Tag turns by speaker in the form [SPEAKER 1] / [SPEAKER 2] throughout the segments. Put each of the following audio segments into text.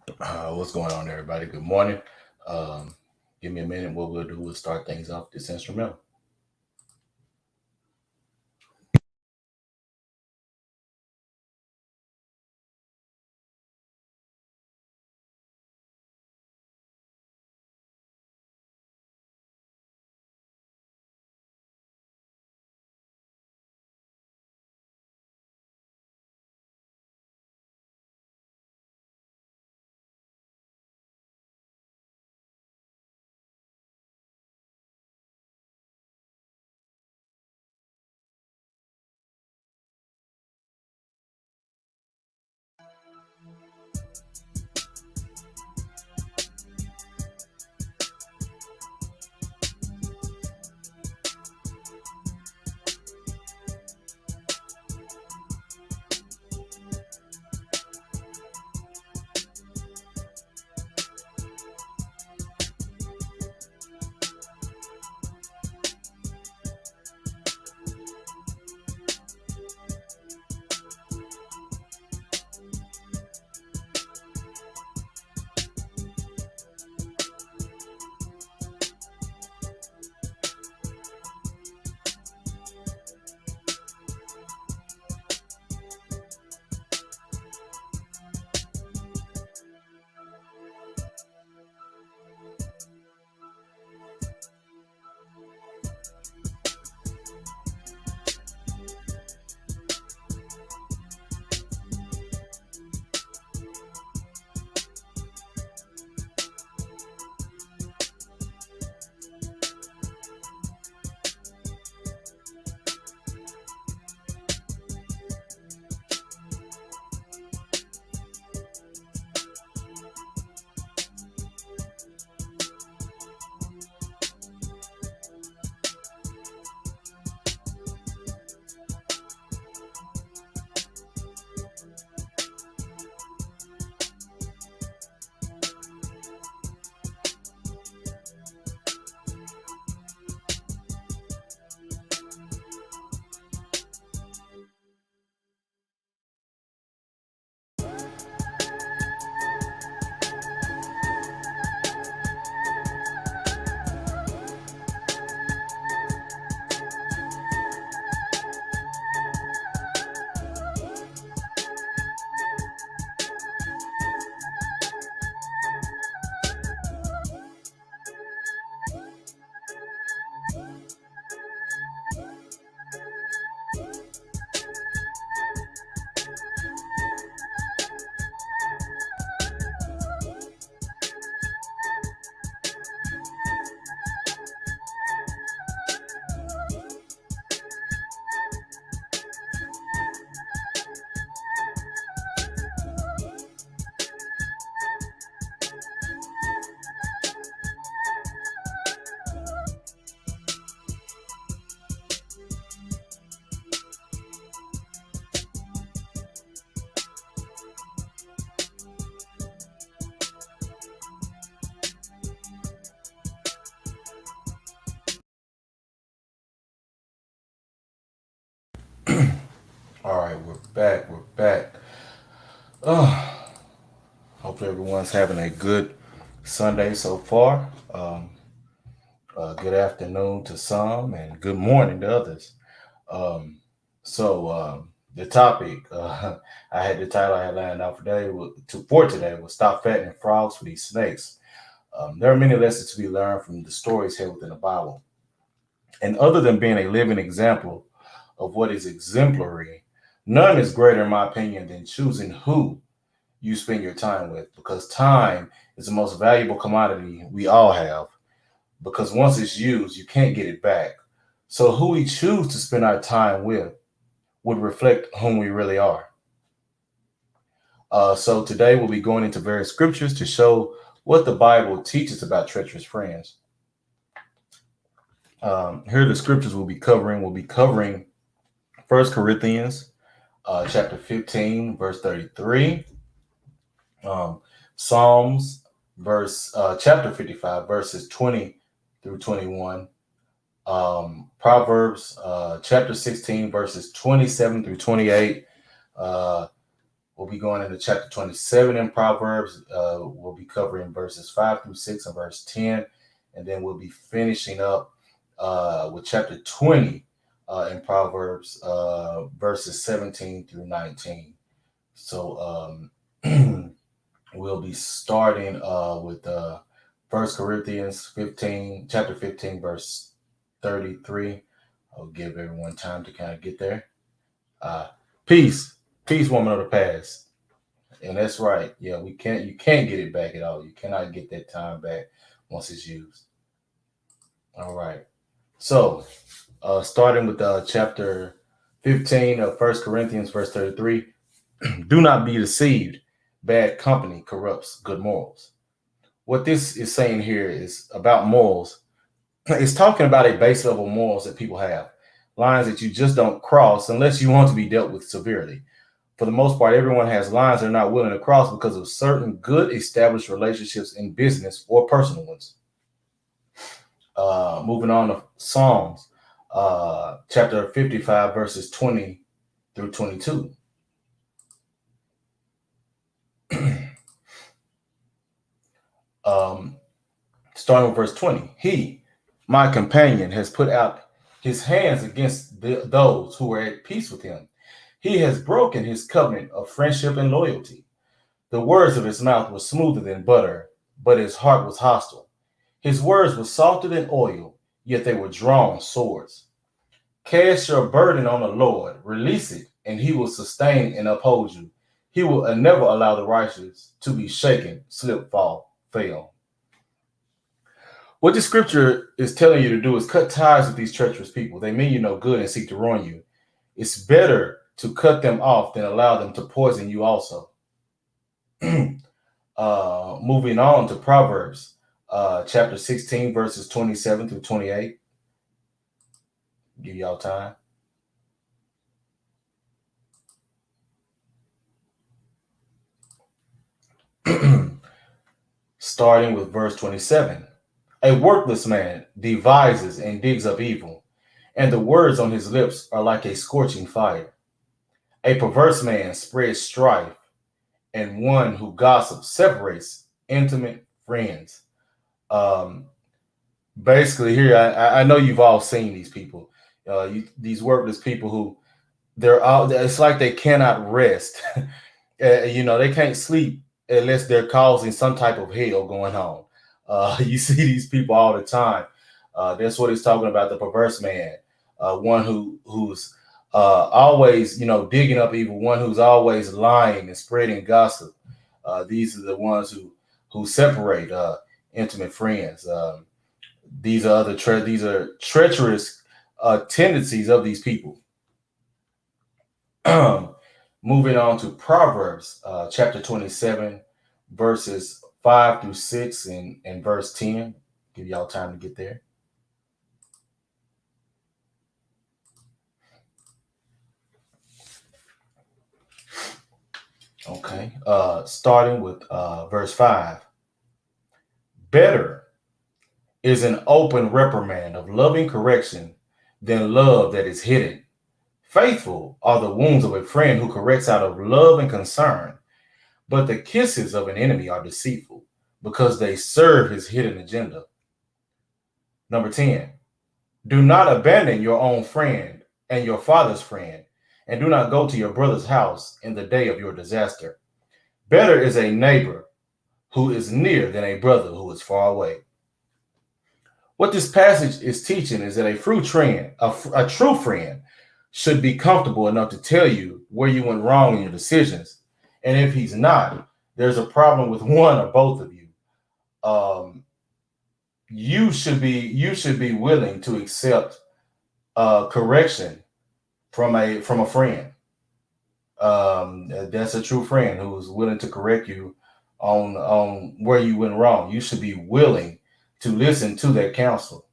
[SPEAKER 1] What's going on, everybody? Good morning. Um, Give me a minute. What we'll do is start things off this instrumental. All right, we're back. We're back. Oh, hope everyone's having a good Sunday so far. Good afternoon to some, and good morning to others. Um, the topic I had the title I had lined out for today was "Stop Fattening Frogs for These Snakes." There are many lessons to be learned from the stories held within the Bible. And other than being a living example of what is exemplary, none is greater, in my opinion, than choosing who you spend your time with, because time is the most valuable commodity we all have. Because once it's used, you can't get it back. So, who we choose to spend our time with would reflect whom we really are. So, today we'll be going into various scriptures to show what the Bible teaches about treacherous friends. Here are the scriptures we'll be covering. We'll be covering First Corinthians chapter 15, verse 33, um, Psalms chapter 55, verses 20 through 21, Proverbs chapter 16, verses 27 through 28, uh, We'll be going into chapter 27 in Proverbs. We'll be covering verses 5 through 6 and verse 10. And then we'll be finishing up with chapter 20 in Proverbs, verses 17 through 19. So we'll be starting with 1 Corinthians 15, chapter 15, verse 33. I'll give everyone time to kind of get there. Peace, woman of the past. And that's right. Yeah, you can't get it back at all. You cannot get that time back once it's used. All right. So starting with chapter 15 of 1 Corinthians, verse 33. Do not be deceived. Bad company corrupts good morals. What this is saying here is about morals. It's talking about a base level morals that people have, lines that you just don't cross unless you want to be dealt with severely. For the most part, everyone has lines they're not willing to cross because of certain good established relationships in business or personal ones. Moving on to Psalms, chapter 55, verses 20 through 22. Starting with verse 20. He, my companion, has put out his hands against those who are at peace with him. He has broken his covenant of friendship and loyalty. The words of his mouth were smoother than butter, but his heart was hostile. His words were softer than oil, yet they were drawn swords. Cast your burden on the Lord, release it, and he will sustain and uphold you. He will never allow the righteous to be shaken, slip, fall, fail. What the scripture is telling you to do is cut ties with these treacherous people. They mean you no good and seek to ruin you. It's better to cut them off than allow them to poison you also. Moving on to Proverbs, chapter 16, verses 27 through 28. Give y'all time. Starting with verse 27. A worthless man devises and digs up evil, and the words on his lips are like a scorching fire. A perverse man spreads strife, and one who gossips separates intimate friends. Basically, here I know you've all seen these people, these worthless people who they're all. It's like they cannot rest. They can't sleep unless they're causing some type of hell going on. You see these people all the time. That's what he's talking about, the perverse man, one who's always, digging up evil, one who's always lying and spreading gossip. These are the ones who separate intimate friends. These are treacherous tendencies of these people. Moving on to Proverbs, chapter 27, verses 5 through 6 and verse 10. Give y'all time to get there. Okay. Starting with verse 5. Better is an open reprimand of loving correction than love that is hidden. Faithful are the wounds of a friend who corrects out of love and concern, but the kisses of an enemy are deceitful because they serve his hidden agenda. Number 10, do not abandon your own friend and your father's friend, and do not go to your brother's house in the day of your disaster. Better is a neighbor who is near than a brother who is far away. What this passage is teaching is that a true friend should be comfortable enough to tell you where you went wrong in your decisions. And if he's not, there's a problem with one or both of you. You should be willing to accept correction from a friend. That's a true friend who's willing to correct you on where you went wrong. You should be willing to listen to that counsel.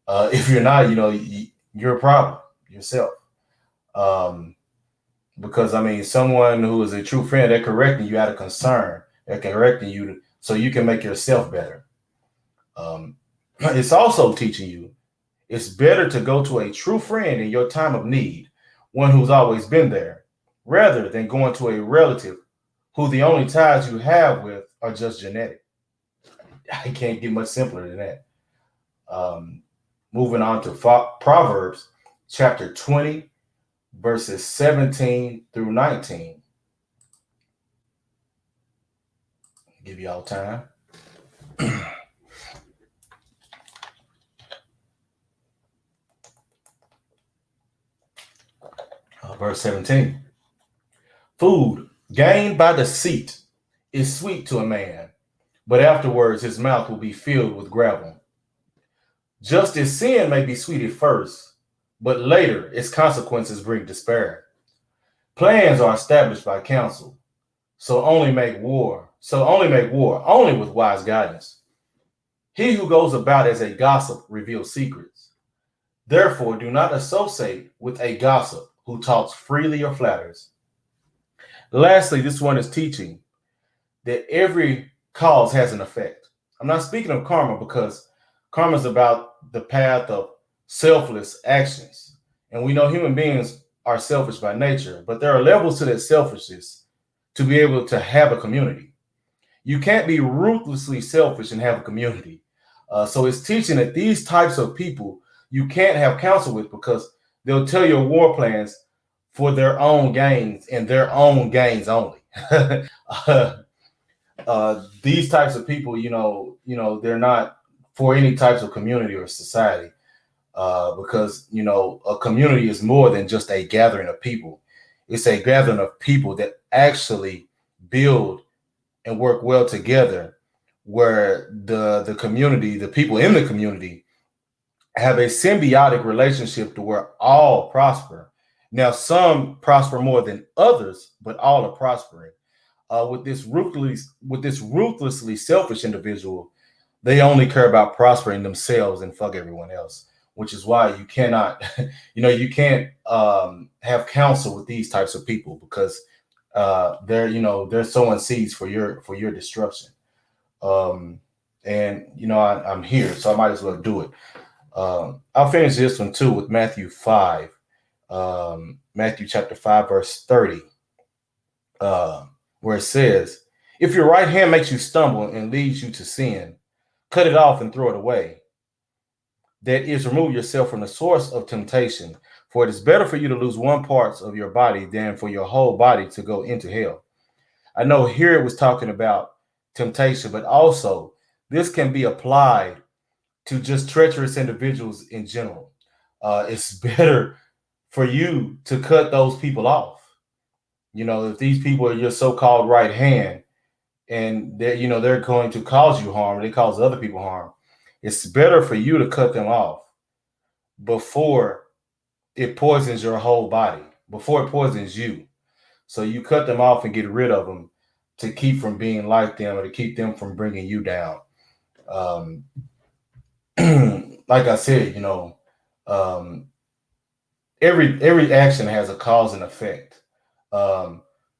[SPEAKER 1] If you're not, you're a problem yourself. Because someone who is a true friend, they're correcting you out of concern. They're correcting you so you can make yourself better. It's also teaching you it's better to go to a true friend in your time of need, one who's always been there, rather than going to a relative who the only ties you have with are just genetic. I can't get much simpler than that. Um, Moving on to Proverbs chapter 20, verses 17 through 19. Give y'all time. Verse 17. Food gained by deceit is sweet to a man, but afterwards his mouth will be filled with gravel. Just as sin may be sweet at first, but later its consequences bring despair. Plans are established by counsel, so only make war, only with wise guidance. He who goes about as a gossip reveals secrets. Therefore, do not associate with a gossip who talks freely or flatters. Lastly, this one is teaching that every cause has an effect. I'm not speaking of karma because karma is about the path of selfless actions. And we know human beings are selfish by nature, but there are levels to that selfishness to be able to have a community. You can't be ruthlessly selfish and have a community. So it's teaching that these types of people you can't have counsel with because they'll tell your war plans for their own gains and their own gains only. These types of people, they're not for any types of community or society, because a community is more than just a gathering of people. It's a gathering of people that actually build and work well together, where the community, the people in the community, have a symbiotic relationship to where all prosper. Now, some prosper more than others, but all are prospering. With this ruthlessly selfish individual, they only care about prospering themselves and fuck everyone else, which is why you cannot, you can't have counsel with these types of people because they're sowing seeds for your destruction. And I'm here, so I might as well do it. I'll finish this one too with Matthew 5, Matthew chapter 5, verse 30, where it says, "If your right hand makes you stumble and leads you to sin, cut it off and throw it away. That is, remove yourself from the source of temptation, for it is better for you to lose one part of your body than for your whole body to go into hell." I know here it was talking about temptation, but also this can be applied to just treacherous individuals in general. It's better for you to cut those people off. If these people are your so-called right hand and they're going to cause you harm, they cause other people harm. It's better for you to cut them off before it poisons your whole body, before it poisons you. So you cut them off and get rid of them to keep from being like them or to keep them from bringing you down. Um, like I said, um, every action has a cause and effect.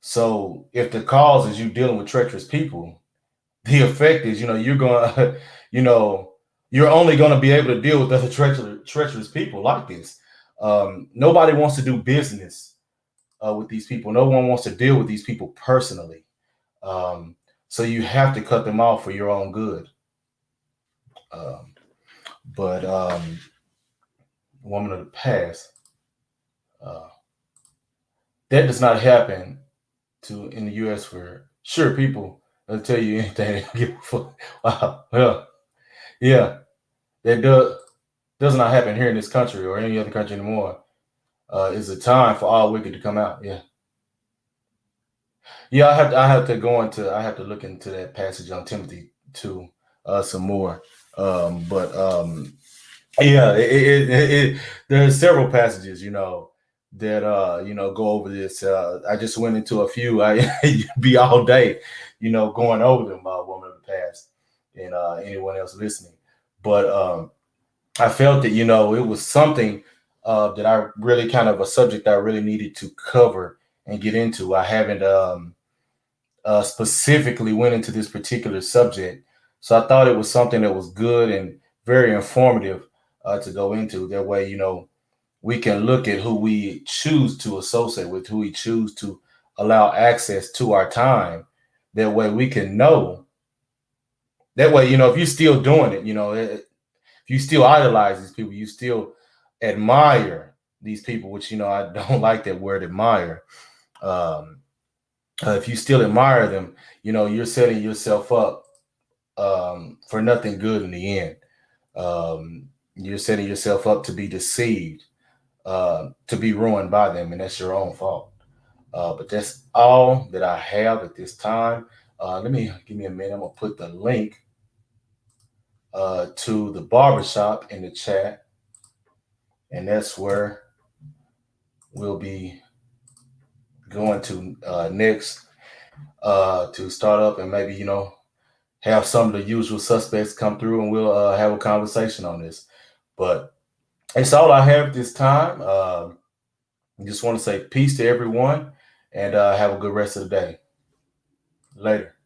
[SPEAKER 1] So if the cause is you dealing with treacherous people, the effect is you're going you're only going to be able to deal with other treacherous people like this. Nobody wants to do business with these people. No one wants to deal with these people personally. So you have to cut them off for your own good. Um, but Woman of the past, uh, that does not happen in the U.S. for sure. People will tell you anything. They don't give a fuck. Wow. Well, yeah, that does not happen here in this country or any other country anymore. It's a time for all wicked to come out. Yeah, yeah. I have to look into that passage on Timothy too, some more. But Yeah, there's several passages, that go over this. I just went into a few. I be all day, going over them. Woman of the past, and anyone else listening. But I felt that it was something that I really kind of a subject I really needed to cover and get into. I haven't specifically went into this particular subject, so I thought it was something that was good and very informative to go into. That way, we can look at who we choose to associate with, who we choose to allow access to our time. That way we can know. That way, if you're still doing it, if you still idolize these people, you still admire these people, which, I don't like that word admire. If you still admire them, you're setting yourself up for nothing good in the end. You're setting yourself up to be deceived, to be ruined by them, and that's your own fault. But that's all that I have at this time. Give me a minute. I'm gonna put the link to the barbershop in the chat, and that's where we'll be going to next to start up, and maybe have some of the usual suspects come through, and we'll have a conversation on this. But it's all I have this time. I just want to say peace to everyone, and have a good rest of the day. Later.